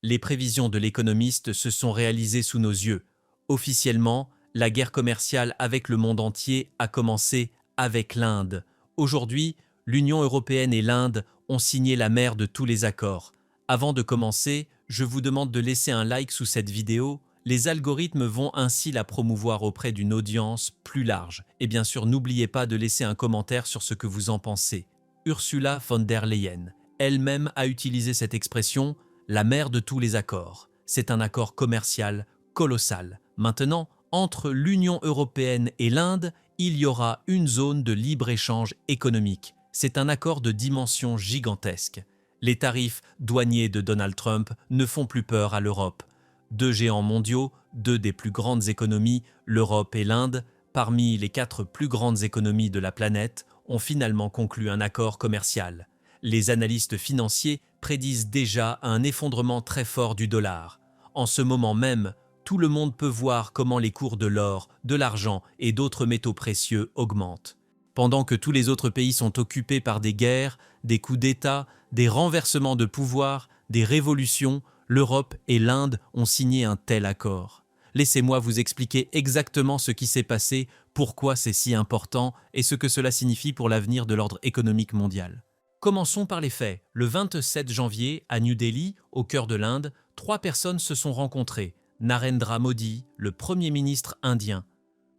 Les prévisions de l'économiste se sont réalisées sous nos yeux. Officiellement, la guerre commerciale avec le monde entier a commencé avec l'Inde. Aujourd'hui, l'Union européenne et l'Inde ont signé la mère de tous les accords. Avant de commencer, je vous demande de laisser un like sous cette vidéo. Les algorithmes vont ainsi la promouvoir auprès d'une audience plus large. Et bien sûr, n'oubliez pas de laisser un commentaire sur ce que vous en pensez. Ursula von der Leyen elle-même a utilisé cette expression « la mère de tous les accords ». C'est un accord commercial colossal. Maintenant, entre l'Union européenne et l'Inde, il y aura une zone de libre-échange économique. C'est un accord de dimension gigantesque. Les tarifs douaniers de Donald Trump ne font plus peur à l'Europe. Deux géants mondiaux, deux des plus grandes économies, l'Europe et l'Inde, parmi les 4 plus grandes économies de la planète, ont finalement conclu un accord commercial. Les analystes financiers prédisent déjà un effondrement très fort du dollar. En ce moment même, tout le monde peut voir comment les cours de l'or, de l'argent et d'autres métaux précieux augmentent. Pendant que tous les autres pays sont occupés par des guerres, des coups d'État, des renversements de pouvoir, des révolutions, l'Europe et l'Inde ont signé un tel accord. Laissez-moi vous expliquer exactement ce qui s'est passé, pourquoi c'est si important et ce que cela signifie pour l'avenir de l'ordre économique mondial. Commençons par les faits. Le 27 janvier, à New Delhi, au cœur de l'Inde, 3 personnes se sont rencontrées. Narendra Modi, le Premier ministre indien,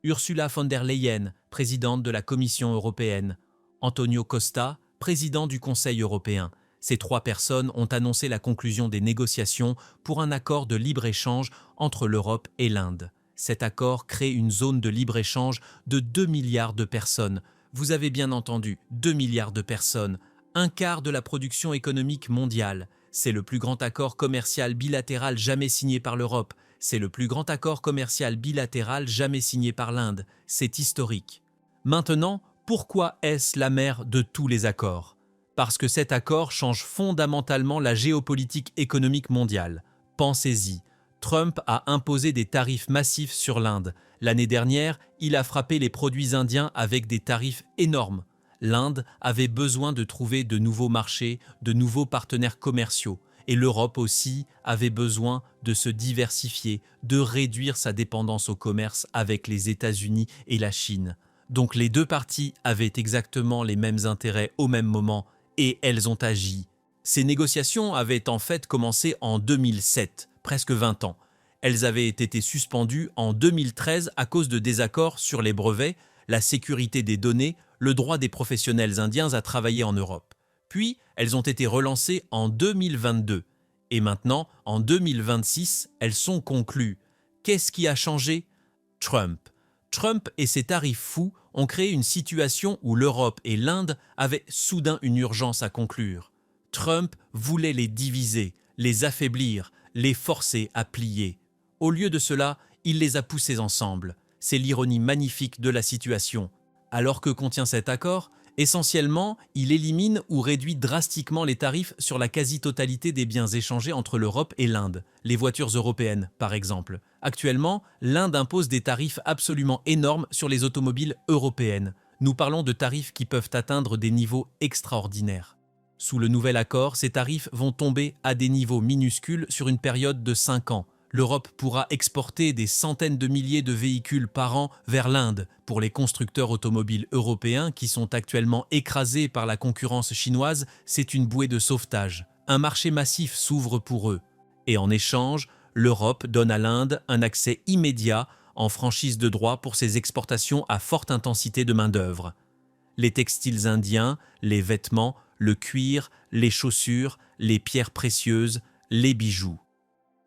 Ursula von der Leyen, présidente de la Commission européenne, Antonio Costa, président du Conseil européen. Ces 3 personnes ont annoncé la conclusion des négociations pour un accord de libre-échange entre l'Europe et l'Inde. Cet accord crée une zone de libre-échange de 2 milliards de personnes. Vous avez bien entendu, 2 milliards de personnes, un quart de la production économique mondiale. C'est le plus grand accord commercial bilatéral jamais signé par l'Europe. C'est le plus grand accord commercial bilatéral jamais signé par l'Inde. C'est historique. Maintenant, pourquoi est-ce la mère de tous les accords? Parce que cet accord change fondamentalement la géopolitique économique mondiale. Pensez-y. Trump a imposé des tarifs massifs sur l'Inde. L'année dernière, il a frappé les produits indiens avec des tarifs énormes. L'Inde avait besoin de trouver de nouveaux marchés, de nouveaux partenaires commerciaux. Et l'Europe aussi avait besoin de se diversifier, de réduire sa dépendance au commerce avec les États-Unis et la Chine. Donc les deux parties avaient exactement les mêmes intérêts au même moment et elles ont agi. Ces négociations avaient en fait commencé en 2007, presque 20 ans. Elles avaient été suspendues en 2013 à cause de désaccords sur les brevets, la sécurité des données, le droit des professionnels indiens à travailler en Europe. Puis, elles ont été relancées en 2022. Et maintenant, en 2026, elles sont conclues. Qu'est-ce qui a changé? Trump. Trump et ses tarifs fous ont créé une situation où l'Europe et l'Inde avaient soudain une urgence à conclure. Trump voulait les diviser, les affaiblir, les forcer à plier. Au lieu de cela, il les a poussés ensemble. C'est l'ironie magnifique de la situation. Alors que contient cet accord? Essentiellement, il élimine ou réduit drastiquement les tarifs sur la quasi-totalité des biens échangés entre l'Europe et l'Inde, les voitures européennes par exemple. Actuellement, l'Inde impose des tarifs absolument énormes sur les automobiles européennes. Nous parlons de tarifs qui peuvent atteindre des niveaux extraordinaires. Sous le nouvel accord, ces tarifs vont tomber à des niveaux minuscules sur une période de 5 ans. L'Europe pourra exporter des centaines de milliers de véhicules par an vers l'Inde. Pour les constructeurs automobiles européens qui sont actuellement écrasés par la concurrence chinoise, c'est une bouée de sauvetage. Un marché massif s'ouvre pour eux. Et en échange, l'Europe donne à l'Inde un accès immédiat en franchise de droit pour ses exportations à forte intensité de main-d'œuvre. Les textiles indiens, les vêtements, le cuir, les chaussures, les pierres précieuses, les bijoux.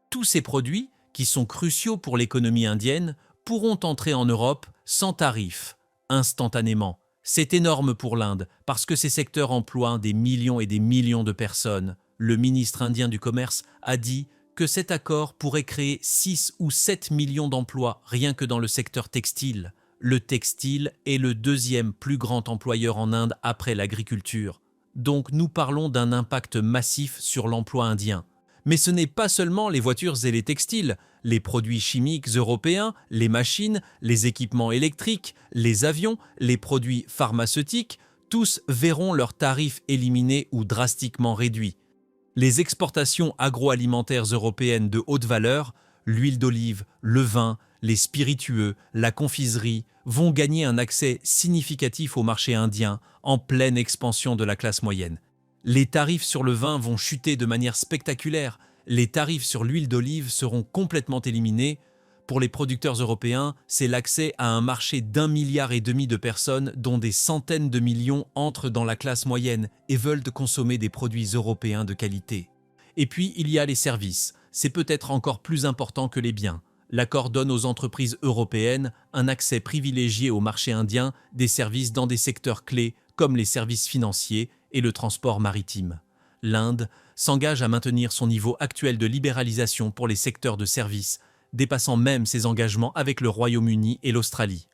Tous ces produits, qui sont cruciaux pour l'économie indienne, pourront entrer en Europe sans tarif, instantanément. C'est énorme pour l'Inde, parce que ces secteurs emploient des millions et des millions de personnes. Le ministre indien du Commerce a dit que cet accord pourrait créer 6 ou 7 millions d'emplois rien que dans le secteur textile. Le textile est le deuxième plus grand employeur en Inde après l'agriculture. Donc nous parlons d'un impact massif sur l'emploi indien. Mais ce n'est pas seulement les voitures et les textiles, les produits chimiques européens, les machines, les équipements électriques, les avions, les produits pharmaceutiques, tous verront leurs tarifs éliminés ou drastiquement réduits. Les exportations agroalimentaires européennes de haute valeur, l'huile d'olive, le vin, les spiritueux, la confiserie, vont gagner un accès significatif au marché indien en pleine expansion de la classe moyenne. Les tarifs sur le vin vont chuter de manière spectaculaire, les tarifs sur l'huile d'olive seront complètement éliminés. Pour les producteurs européens, c'est l'accès à un marché d'1,5 milliard de personnes dont des centaines de millions entrent dans la classe moyenne et veulent consommer des produits européens de qualité. Et puis, il y a les services. C'est peut-être encore plus important que les biens. L'accord donne aux entreprises européennes un accès privilégié au marché indien des services dans des secteurs clés comme les services financiers et le transport maritime. L'Inde s'engage à maintenir son niveau actuel de libéralisation pour les secteurs de services, dépassant même ses engagements avec le Royaume-Uni et l'Australie.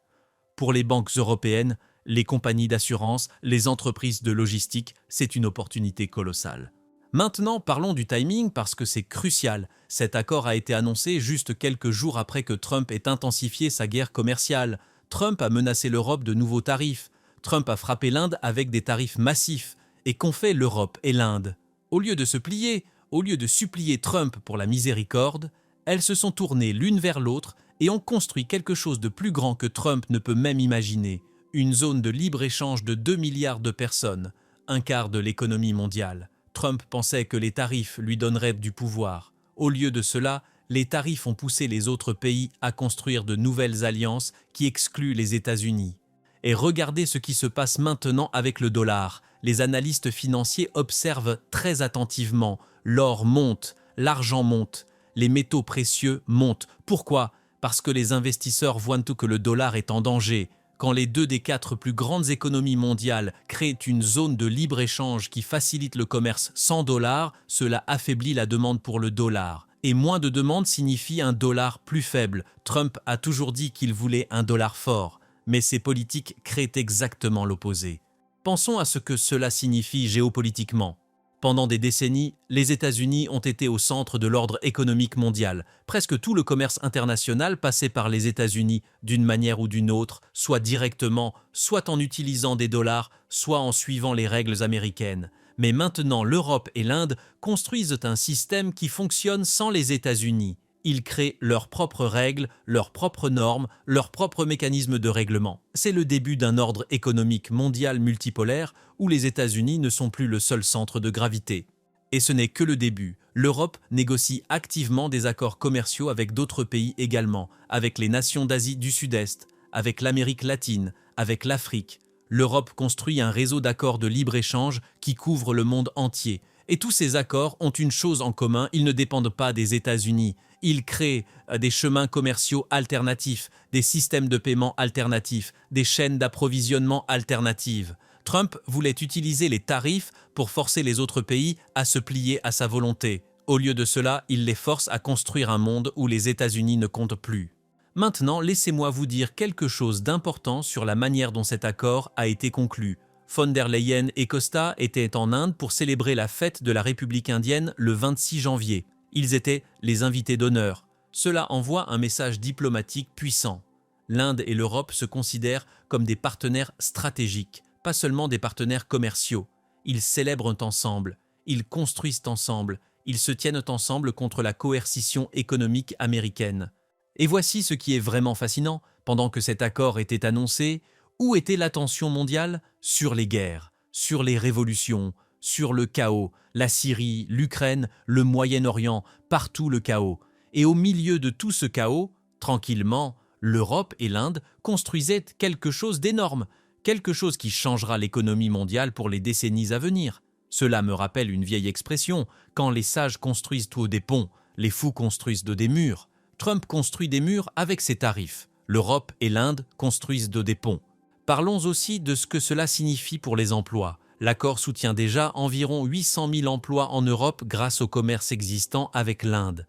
Pour les banques européennes, les compagnies d'assurance, les entreprises de logistique, c'est une opportunité colossale. Maintenant, parlons du timing parce que c'est crucial. Cet accord a été annoncé juste quelques jours après que Trump ait intensifié sa guerre commerciale. Trump a menacé l'Europe de nouveaux tarifs. Trump a frappé l'Inde avec des tarifs massifs. Et qu'ont fait l'Europe et l'Inde? Au lieu de se plier, au lieu de supplier Trump pour la miséricorde, elles se sont tournées l'une vers l'autre et ont construit quelque chose de plus grand que Trump ne peut même imaginer. Une zone de libre-échange de 2 milliards de personnes, un quart de l'économie mondiale. Trump pensait que les tarifs lui donneraient du pouvoir. Au lieu de cela, les tarifs ont poussé les autres pays à construire de nouvelles alliances qui excluent les États-Unis. Et regardez ce qui se passe maintenant avec le dollar. Les analystes financiers observent très attentivement. L'or monte, l'argent monte, les métaux précieux montent. Pourquoi? Parce que les investisseurs voient tout que le dollar est en danger. Quand les 2 des 4 plus grandes économies mondiales créent une zone de libre-échange qui facilite le commerce sans dollar, cela affaiblit la demande pour le dollar. Et moins de demande signifie un dollar plus faible. Trump a toujours dit qu'il voulait un dollar fort, mais ses politiques créent exactement l'opposé. Pensons à ce que cela signifie géopolitiquement. Pendant des décennies, les États-Unis ont été au centre de l'ordre économique mondial. Presque tout le commerce international passait par les États-Unis d'une manière ou d'une autre, soit directement, soit en utilisant des dollars, soit en suivant les règles américaines. Mais maintenant, l'Europe et l'Inde construisent un système qui fonctionne sans les États-Unis. Ils créent leurs propres règles, leurs propres normes, leurs propres mécanismes de règlement. C'est le début d'un ordre économique mondial multipolaire où les États-Unis ne sont plus le seul centre de gravité. Et ce n'est que le début. L'Europe négocie activement des accords commerciaux avec d'autres pays également, avec les nations d'Asie du Sud-Est, avec l'Amérique latine, avec l'Afrique. L'Europe construit un réseau d'accords de libre-échange qui couvre le monde entier. Et tous ces accords ont une chose en commun, ils ne dépendent pas des États-Unis. Ils créent des chemins commerciaux alternatifs, des systèmes de paiement alternatifs, des chaînes d'approvisionnement alternatives. Trump voulait utiliser les tarifs pour forcer les autres pays à se plier à sa volonté. Au lieu de cela, il les force à construire un monde où les États-Unis ne comptent plus. Maintenant, laissez-moi vous dire quelque chose d'important sur la manière dont cet accord a été conclu. Von der Leyen et Costa étaient en Inde pour célébrer la fête de la République indienne le 26 janvier. Ils étaient les invités d'honneur. Cela envoie un message diplomatique puissant. L'Inde et l'Europe se considèrent comme des partenaires stratégiques, pas seulement des partenaires commerciaux. Ils célèbrent ensemble, ils construisent ensemble, ils se tiennent ensemble contre la coercition économique américaine. Et voici ce qui est vraiment fascinant. Pendant que cet accord était annoncé, où était l'attention mondiale? Sur les guerres, sur les révolutions, sur le chaos, la Syrie, l'Ukraine, le Moyen-Orient, partout le chaos. Et au milieu de tout ce chaos, tranquillement, l'Europe et l'Inde construisaient quelque chose d'énorme, quelque chose qui changera l'économie mondiale pour les décennies à venir. Cela me rappelle une vieille expression, quand les sages construisent tout des ponts, les fous construisent des murs. Trump construit des murs avec ses tarifs. L'Europe et l'Inde construisent des ponts. Parlons aussi de ce que cela signifie pour les emplois. L'accord soutient déjà environ 800 000 emplois en Europe grâce au commerce existant avec l'Inde.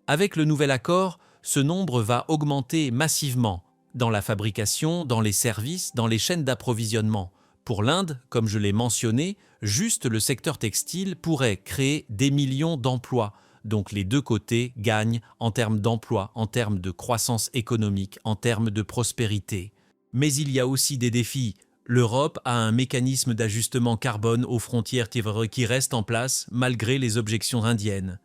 Avec le nouvel accord, ce nombre va augmenter massivement dans la fabrication, dans les services, dans les chaînes d'approvisionnement. Pour l'Inde, comme je l'ai mentionné, juste le secteur textile pourrait créer des millions d'emplois. Donc les deux côtés gagnent en termes d'emploi, en termes de croissance économique, en termes de prospérité. Mais il y a aussi des défis. L'Europe a un mécanisme d'ajustement carbone aux frontières qui reste en place malgré les objections indiennes.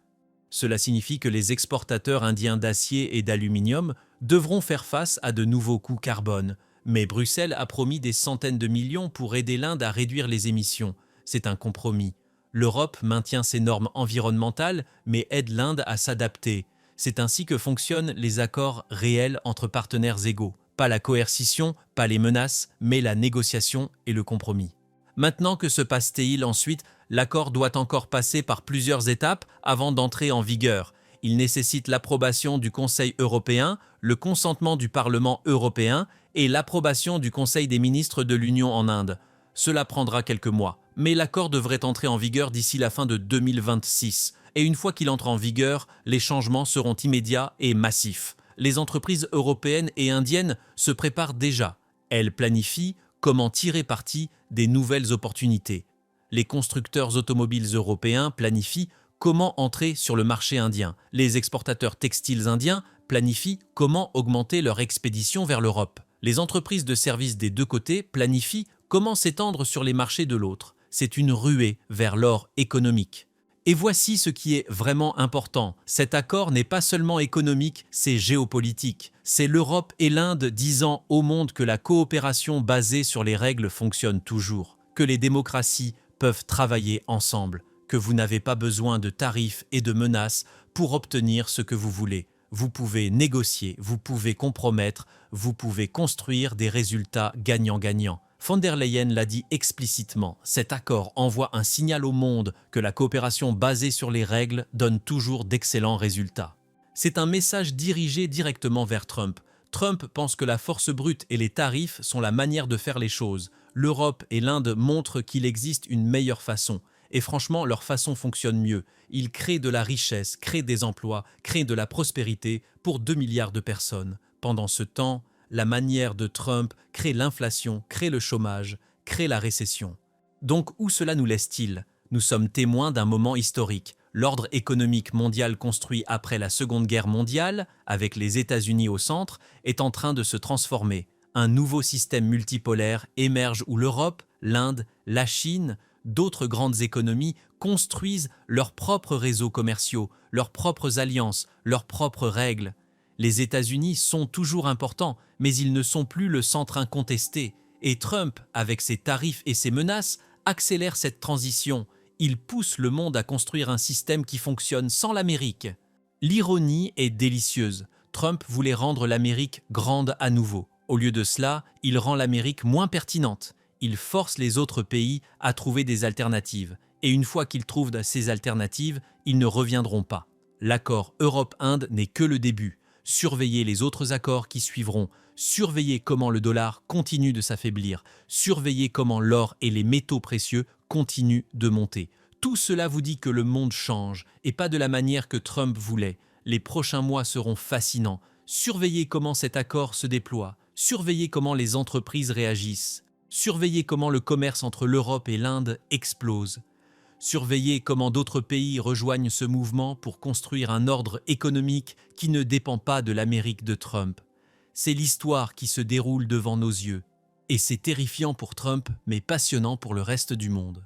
Cela signifie que les exportateurs indiens d'acier et d'aluminium devront faire face à de nouveaux coûts carbone. Mais Bruxelles a promis des centaines de millions pour aider l'Inde à réduire les émissions. C'est un compromis. L'Europe maintient ses normes environnementales, mais aide l'Inde à s'adapter. C'est ainsi que fonctionnent les accords réels entre partenaires égaux. Pas la coercition, pas les menaces, mais la négociation et le compromis. Maintenant, que se passe-t-il ensuite? L'accord doit encore passer par plusieurs étapes avant d'entrer en vigueur. Il nécessite l'approbation du Conseil européen, le consentement du Parlement européen et l'approbation du Conseil des ministres de l'Union en Inde. Cela prendra quelques mois, mais l'accord devrait entrer en vigueur d'ici la fin de 2026. Et une fois qu'il entre en vigueur, les changements seront immédiats et massifs. Les entreprises européennes et indiennes se préparent déjà. Elles planifient comment tirer parti des nouvelles opportunités. Les constructeurs automobiles européens planifient comment entrer sur le marché indien. Les exportateurs textiles indiens planifient comment augmenter leur expédition vers l'Europe. Les entreprises de services des deux côtés planifient comment s'étendre sur les marchés de l'autre. C'est une ruée vers l'or économique. Et voici ce qui est vraiment important. Cet accord n'est pas seulement économique, c'est géopolitique. C'est l'Europe et l'Inde disant au monde que la coopération basée sur les règles fonctionne toujours, que les démocraties peuvent travailler ensemble, que vous n'avez pas besoin de tarifs et de menaces pour obtenir ce que vous voulez. Vous pouvez négocier, vous pouvez compromettre, vous pouvez construire des résultats gagnant-gagnant. Von der Leyen l'a dit explicitement, cet accord envoie un signal au monde que la coopération basée sur les règles donne toujours d'excellents résultats. C'est un message dirigé directement vers Trump. Trump pense que la force brute et les tarifs sont la manière de faire les choses. L'Europe et l'Inde montrent qu'il existe une meilleure façon. Et franchement, leur façon fonctionne mieux. Ils créent de la richesse, créent des emplois, créent de la prospérité pour 2 milliards de personnes. Pendant ce temps, la manière de Trump crée l'inflation, crée le chômage, crée la récession. Donc où cela nous laisse-t-il? Nous sommes témoins d'un moment historique. L'ordre économique mondial construit après la Seconde Guerre mondiale, avec les États-Unis au centre, est en train de se transformer. Un nouveau système multipolaire émerge où l'Europe, l'Inde, la Chine, d'autres grandes économies construisent leurs propres réseaux commerciaux, leurs propres alliances, leurs propres règles. Les États-Unis sont toujours importants, mais ils ne sont plus le centre incontesté. Et Trump, avec ses tarifs et ses menaces, accélère cette transition. Il pousse le monde à construire un système qui fonctionne sans l'Amérique. L'ironie est délicieuse. Trump voulait rendre l'Amérique grande à nouveau. Au lieu de cela, il rend l'Amérique moins pertinente. Il force les autres pays à trouver des alternatives. Et une fois qu'ils trouvent ces alternatives, ils ne reviendront pas. L'accord Europe-Inde n'est que le début. Surveillez les autres accords qui suivront, surveillez comment le dollar continue de s'affaiblir, surveillez comment l'or et les métaux précieux continuent de monter. Tout cela vous dit que le monde change, et pas de la manière que Trump voulait. Les prochains mois seront fascinants. Surveillez comment cet accord se déploie, surveillez comment les entreprises réagissent, surveillez comment le commerce entre l'Europe et l'Inde explose. Surveillez comment d'autres pays rejoignent ce mouvement pour construire un ordre économique qui ne dépend pas de l'Amérique de Trump. C'est l'histoire qui se déroule devant nos yeux. Et c'est terrifiant pour Trump, mais passionnant pour le reste du monde.